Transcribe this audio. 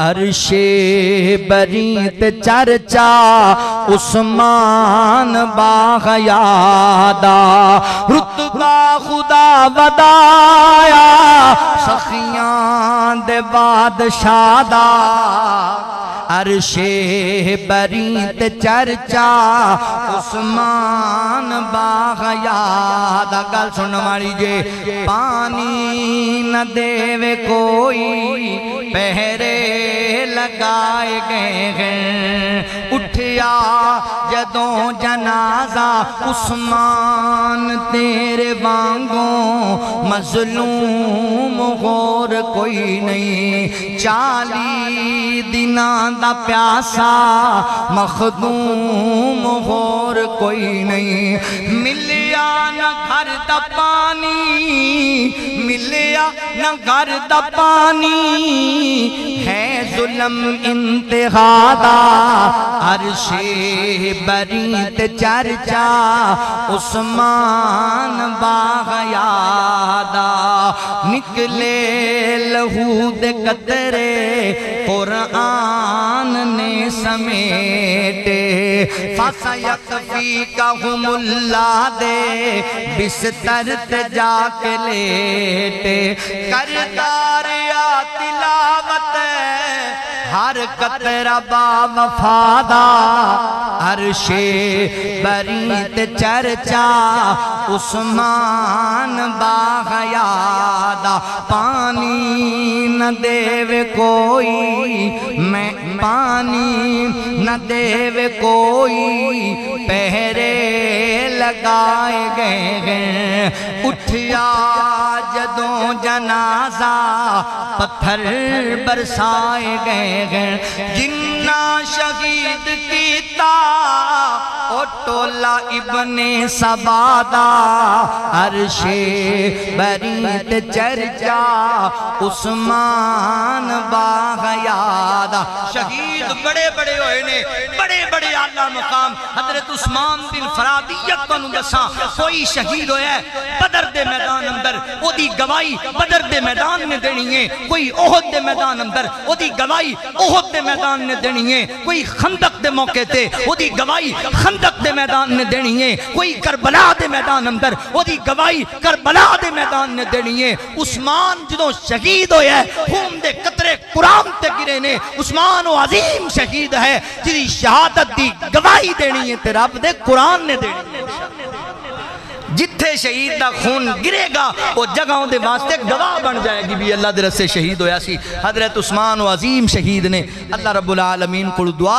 عرش بریت چرچا عثمان باغیادا رتبہ خدا ودایا سخیاں دے بادشاہ دا عرش بریت چرچا عثمان باغیادا گل سن ماری جے پانی نہ دے کوئی پہرے لگائے گئے ہیں اٹھیا جدوں جنازہ عثمان تیرے وانگوں مظلوم غور کوئی نہیں 40 دناں دا پیاسا مخدوم غور کوئی نہیں ملیا نہ گھر دا پانی ملیا نہ گھر دا پانی ہے ظلم انتہا دا عرش بریت چرچا عثمان باغیادا نکلے لہو دے قطرے قرآن نے سمیٹے فَسَيَكْفِيكَهُمُ اللَّهُ دے بستر تے جا کے لیٹے کردار یا تلاوت ہر قطرہ با وفادا عرش بریت چرچا عثمان باغیادا پانی نہ دے کوئی میں پانی نہ دے کوئی پہرے لگائے گئے ہیں اٹھیا جدوں جنازہ پتھر برسائے گئے ہیں جنہ شہید کیتا او ٹولا ابن سبادا عرش بریت چرچا عثمان باغیادا شہید بڑے بڑے ہوئے نے بڑے بڑے اعلیٰ مقام حضرت عثمان بن فرادیت کو نگساں کوئی شہید ہویا ہے بدر دے میدان اندر او دی گواہی بدر دے میدان میں دینی ہے کوئی احد دے میدان اندر او دی گواہی احد دے میدان میں دینی ہے کوئی خندق دے موقع تے او دی گواہی خندق دے میدان میں دینی ہے کوئی کربلا دے میدان اندر او دی گواہی کربلا دے میدان میں دینی ہے عثمان جدوں شہید ہویا ہے خون دے قطرے قرآن تے گرے نے عثمان و عظیم شہید ہے جدی شہادت دی گواہی دینی ہے تے رب دے قرآن نے دینی ہے جتھے شہید دا خون گرے گا وہ جگہوں دے واسطے گواہ بن جائے گی بھی اللہ دے رسے شہید ہویا سی حضرت عثمان و عظیم شہید نے اللہ رب العالمین کو دعا ہے